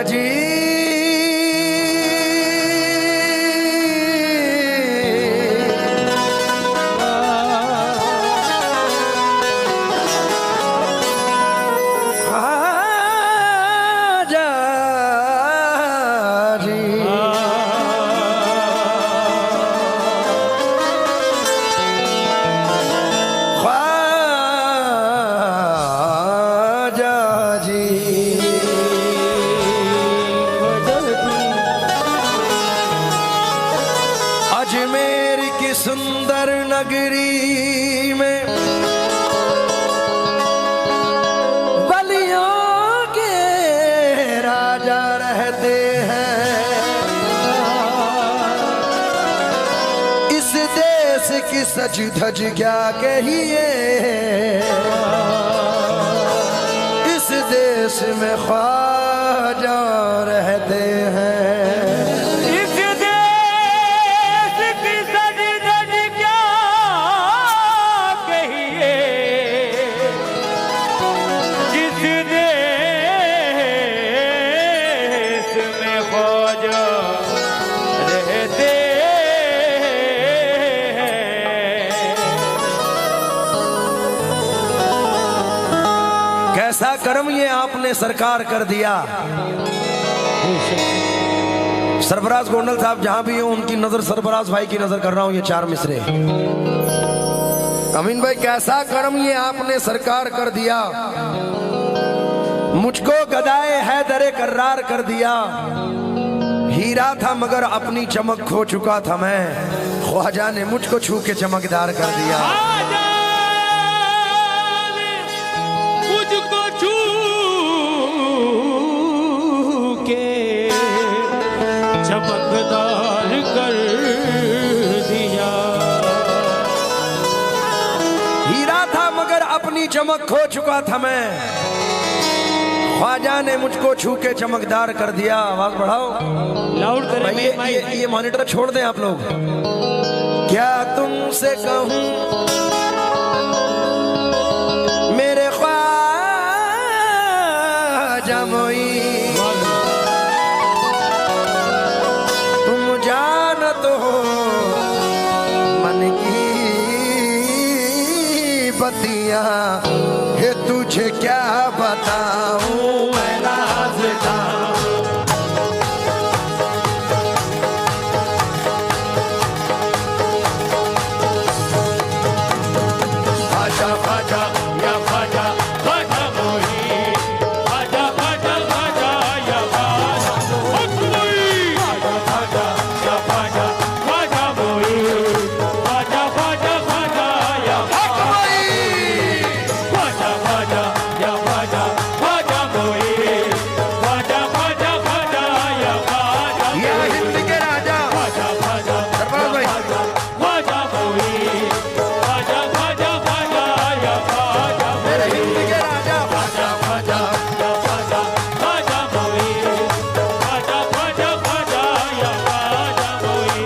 जी अजमेर की सुंदर नगरी में बलियों के राजा रहते हैं। इस देश की सज धज क्या कहिए, इस देश में ख्वाजा रहते हैं। कैसा कर्म ये आपने सरकार कर दिया। सरफराज गोंडल साहब जहां भी हो उनकी नजर सरफराज भाई की नजर कर रहा हूं। ये चार मिसरे अमीन भाई, कैसा कर्म ये आपने सरकार कर दिया। मुझको गदाए हैदरे कर्रार कर दिया। हीरा था मगर अपनी चमक खो चुका था मैं, ख्वाजा ने मुझको छू के चमकदार कर दिया। मुझको छू के चमकदार कर दिया। हीरा था मगर अपनी चमक खो चुका था मैं, ख्वाजा ने मुझको छू के चमकदार कर दिया। आवाज बढ़ाओ, लाउड करें। ये मॉनिटर छोड़ दें आप लोग। क्या तुमसे कहूं मेरे ख्वाजा मोई, तुम जानत हो मन की बतियां, ये तुझे क्या बताऊं मैं राज़दा। ख्वाजा ख्वाजा या ख्वाजा ख्वाजा मोही, ख्वाजा ख्वाजा ख्वाजा या ख्वाजा मोही, ख्वाजा ख्वाजा या ख्वाजा ख्वाजा मोही, ख्वाजा ख्वाजा ख्वाजा या ख्वाजा ख्वाजा या ख्वाजा ख्वाजा मोही, ख्वाजा ख्वाजा ख्वाजा या ख्वाजा ये हिंद के राजा ख्वाजा ख्वाजा सरफराज भाई। ख्वाजा मोही, ख्वाजा ख्वाजा ख्वाजा या ख्वाजा मेरे हिंद के राजा ख्वाजा ख्वाजा या ख्वाजा ख्वाजा मोही, ख्वाजा ख्वाजा ख्वाजा या ख्वाजा मोही।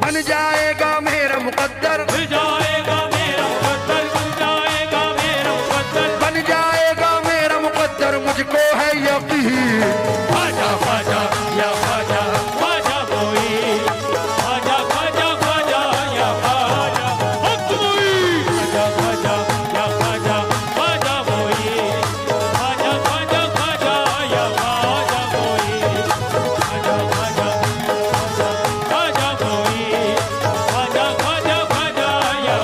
बन जाएगा मेरा मुकद्दर, मिल जाएगा मेरा मुकद्दर, मिल जाएगा मेरा मुकद्दर। बन जाएगा मेरा मुकद्दर, मुझको है यकीन। ख्वाजा ख्वाजा या ख्वाजा ख्वाजा मोही, ख्वाजा ख्वाजा ख्वाजा या ख्वाजा मोही, ख्वाजा ख्वाजा या ख्वाजा ख्वाजा मोही, ख्वाजा ख्वाजा ख्वाजा या ख्वाजा मोही, ख्वाजा ख्वाजा ख्वाजा मोही, ख्वाजा ख्वाजा ख्वाजा या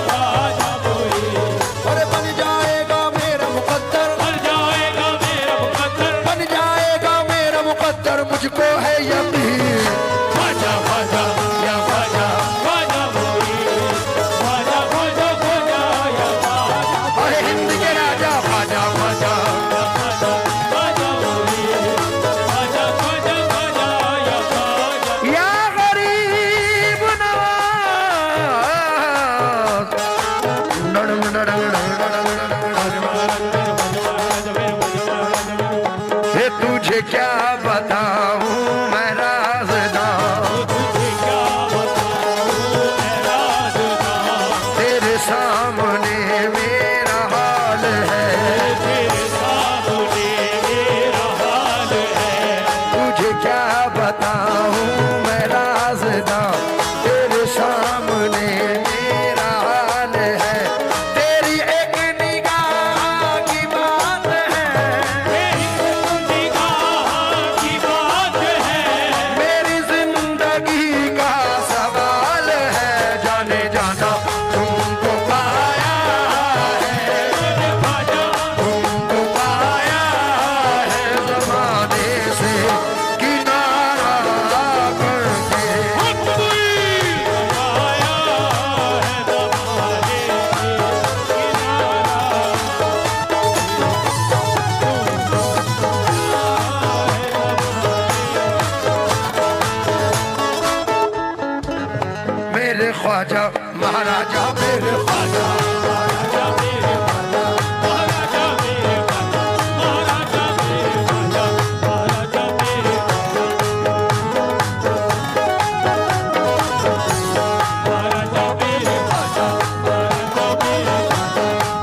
ख्वाजा महाराजा मेरे ख्वाजा महाराजा मेरे ख्वाजा महाराजा मेरे ख्वाजा महाराजा मेरे ख्वाजा महाराजा मेरे ख्वाजा महाराजा मेरे ख्वाजा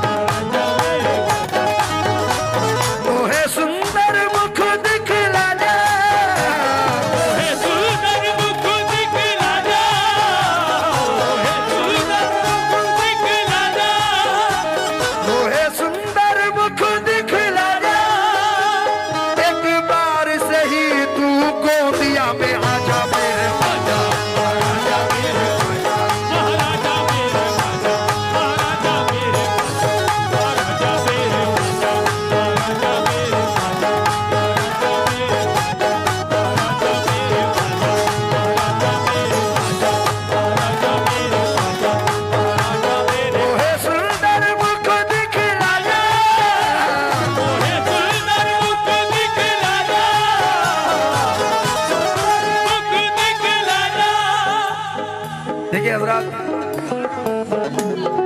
महाराजा मेरे ख्वाजा तोहे सुंदर मुख दिखला जा हे सुंदर मुख दिखला जा हे सुंदर मुख दिखला जा तोहे सुंदर मुख दिखला जा एक बार सही तू गोदिया में आजा मेरे ख्वाजा महाराजा मेरे ख्वाजा महाराजा मेरे ख्वाजा महाराजा मेरे ख्वाजा महाराजा मेरे ख्वाजा महाराजा मेरे ख्वाजा महाराजा मेरे ख्वाजा महाराजा मेरे ख्वाजा महाराजा मेरे ख्वाजा महाराजा मेरे तोहे सुंदर मुख दिखला जा हे सुंदर मुख दिखला जा मुख दिखला जा। देखिए हजरात,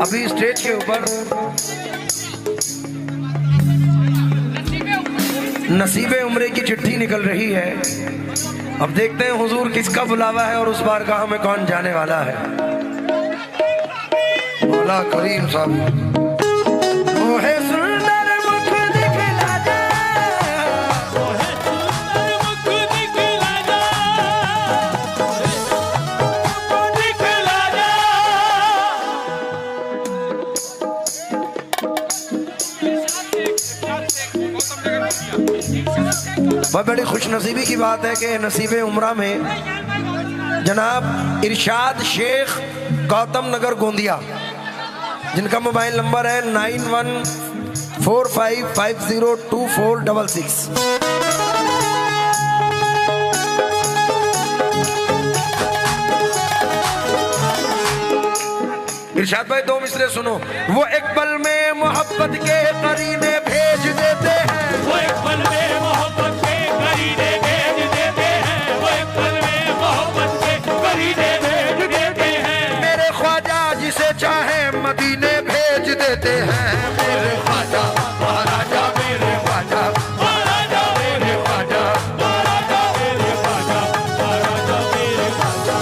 अभी स्टेज के ऊपर नसीबे उम्रे की चिट्ठी निकल रही है। अब देखते हैं हुजूर किसका बुलावा है और उस बारगाह में कौन जाने वाला है। मौला करीम साहब ओहे सुंदर मुख दिखला जा हे सुंदर मुख दिखला जा दिखला जा। बहुत बड़ी खुशनसीबी की बात है कि नसीबे उम्रा में जनाब इरशाद शेख गौतम नगर गोंदिया, जिनका मोबाइल नंबर है 9145502466। इरशाद भाई दो मिसरे सुनो। वो एक पल में मोहब्बत के करीने भेज देते हैं, वो एक पल में मोहब्बत के करीने भेज देते हैं वो एक पल में मोहब्बत के करीने भेज देते हैं मेरे ख्वाजा जिसे चाहे मदीने भेज देते हैं। मेरे ख्वाजा महाराजा मेरे ख्वाजा महाराजा मेरे ख्वाजा महाराजा मेरे ख्वाजा महाराजा मेरे ख्वाजा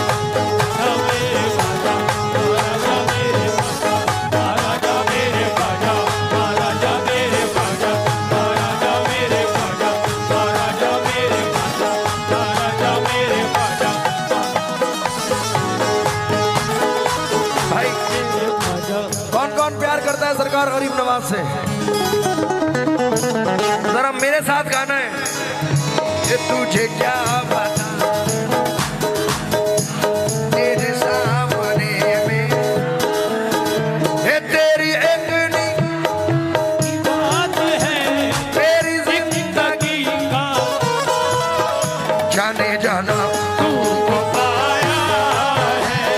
मेरे ख्वाजा महाराजा मेरे ख्वाजा महाराजा मेरे ख्वाजा महाराजा मेरे ख्वाजा महाराजा मेरे ख्वाजा महाराजा मेरे ख्वाजा महाराजा मेरे ख्वाजा भाई कौन कौन प्यार करता है सरकार गरीब नवाज से? जरा मेरे साथ गाना है। ये तुझे क्या बता तेरे सामने में ये तेरी एक बात है तेरी जिंदगी का जाने जाना तुमको पाया है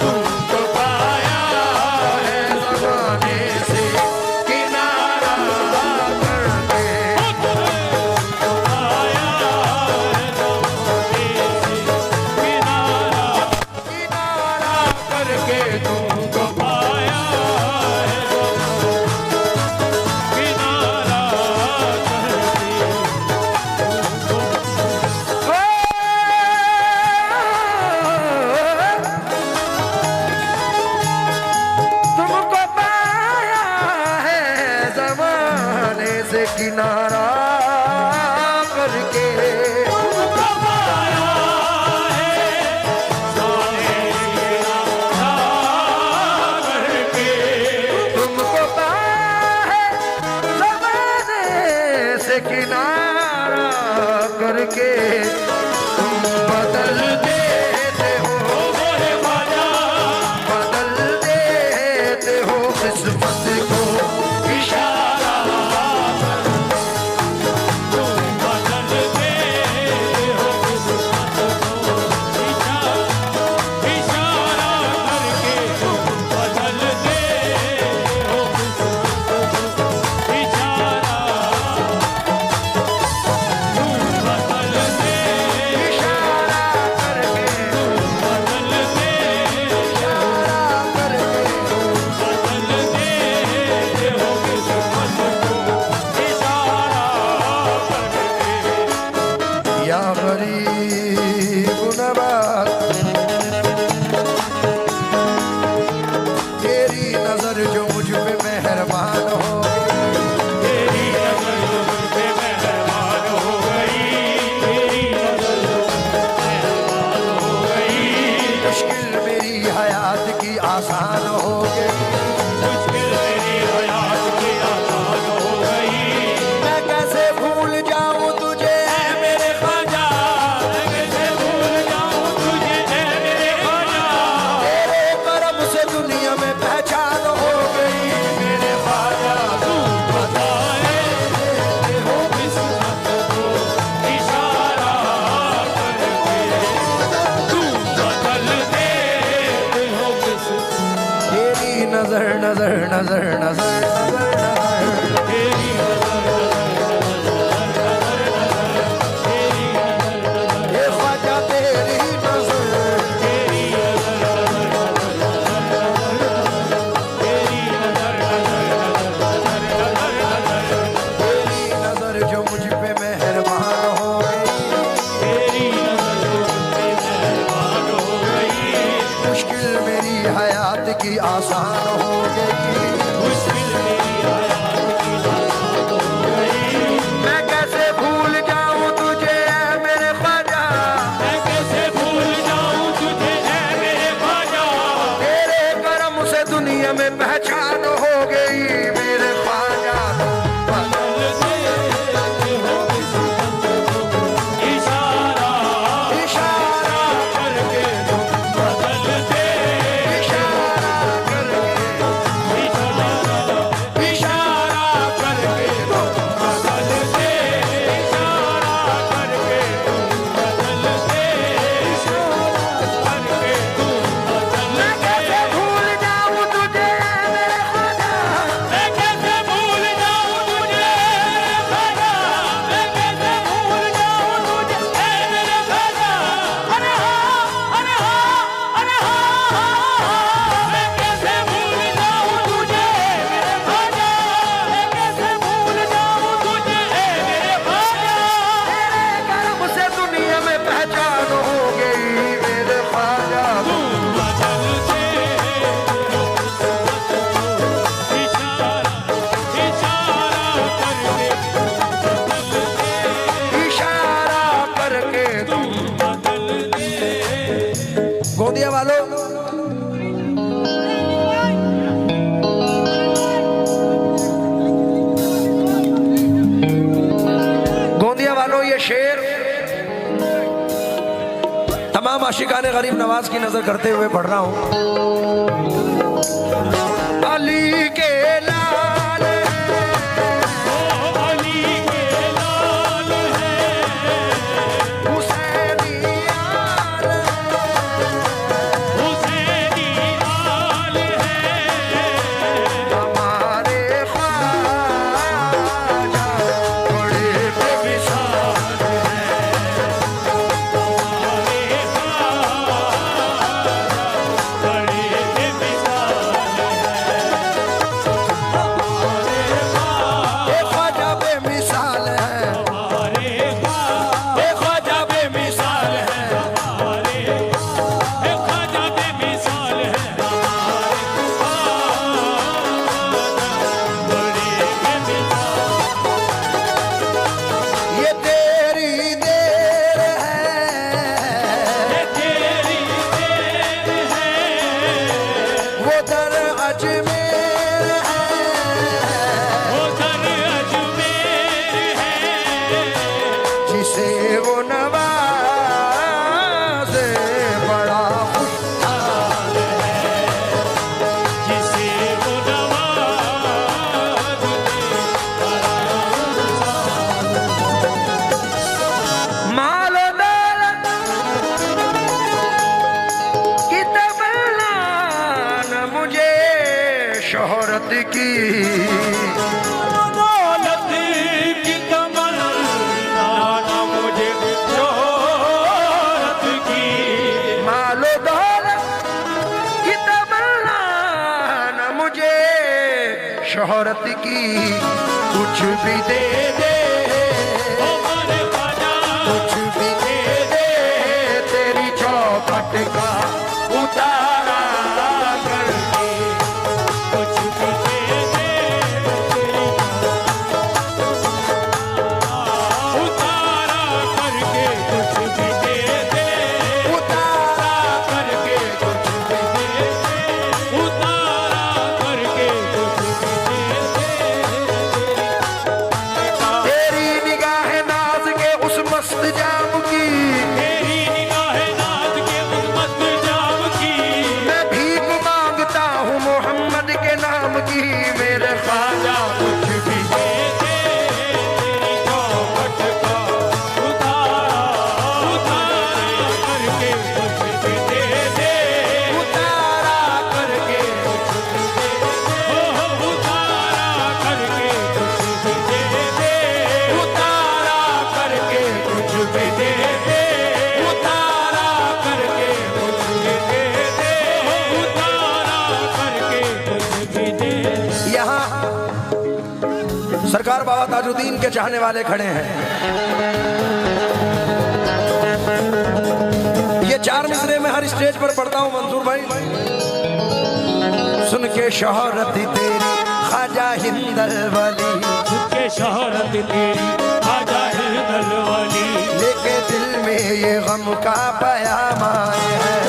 तुमको पाया है ज़माने से किनारा करके तुमको पाया है आसान हो गई। मुश्किल मेरी हयात की आसान हो गई। मैं कैसे भूल जाऊं तुझे ऐ मेरे ख्वाजा, मैं कैसे भूल जाऊं तुझे ऐ मेरे ख्वाजा। तेरे करम से दुनिया में पहचान हो गई। मेरे ख्वाजा तू बताए हो किस्मत को इशारा करके, तू बदल दे हो किस्मत। तेरी नजर नजर नजर नजर नजर नजर तेरी ये ख्वाजा तेरी नजर तेरी नजर जो मुझ पे मेहरबान हो गई। तेरी नजर पे मेहरबान हो गई। मुश्किल मेरी हयात की आसान हो गई। मुश्किल मेरी हयात की आसान हो गई। मैं कैसे भूल जाऊं तुझे ऐ मेरे ख्वाजा। मैं कैसे भूल जाऊं तुझे ऐ मेरे ख्वाजा। तेरे करम से दुनिया में पहचान हो गई। मेरे ख्वाजा बदल दे हो किस्मत को इशारा इशारा करके, बदल दे इशारा करके इशारा इशारा करके बदल दे इशारा करके, बदल दे इशारा करके, तू बदल मैं कैसे भूल जाऊं तुझे ऐ मेरे ख्वाजा। मैं कैसे भूल जाऊं तुझे ख्वाजा। मैं कैसे भूल जाऊं तुझे ऐ मेरे ख्वाजा। अरे हाँ, अरे हाँ, अरे हाँ। मैं कैसे भूल जाऊं तुझे मेरे ख्वाजा। मैं कैसे भूल जाऊं तुझे ऐ मेरे ख्वाजा। तेरे करम से दुनिया में पहचान हो गई। मेरे ख्वाजा तू बदल दे इशारा इशारा करके, बदल दे इशारा करके तू बदल दे। गोंदिया वालों गोंदिया वालों ये शेर तमाम आशिकाने गरीब नवाज की नजर करते हुए पढ़ रहा हूं। अली के लाल अली के लाल है, हुसैनी यार हुसैनी लाल है। हमारे ख्वाजा बड़े बेमिसाल बड़े बेमिसाल ये ख्वाजा बेमिसाल है। हमारे ये ख्वाजा बेमिसाल है। ख्वाजा बेमिसाल है। बड़े बेमिसाल ये तेरी देर है। तेरी देर है। वो दर अजमेर है। वो दर अजमेर है। जिसे वो नवाजे बड़ा खुशहाल है। जिसे वो नवाज माल दौलत की तमन्ना न मुझे शोहरत की। दौलत की तमन्ना न मुझे शोहरत की। मालो दौलत की तमन्ना न मुझे शोहरत की। कुछ भी दे दे हमारे ख्वाजा कुछ भी दे दे तेरी चौखट का उतारा करके। कुछ भी दे दे तेरी उतारा करके, कुछ भी दे दे उतारा करके, कुछ भी दे दे सरकार बाबा ताजुद्दीन के चाहने वाले खड़े हैं। ये 4 मिसरे में हर स्टेज पर पढ़ता हूं मंसूर भाई। सुन के शोहरत तेरी ख्वाजा हिंदल वाली, सुन के शोहरत तेरी ख्वाजा हिंदल वाली, लेके दिल में ये गम का पैगाम आए हैं,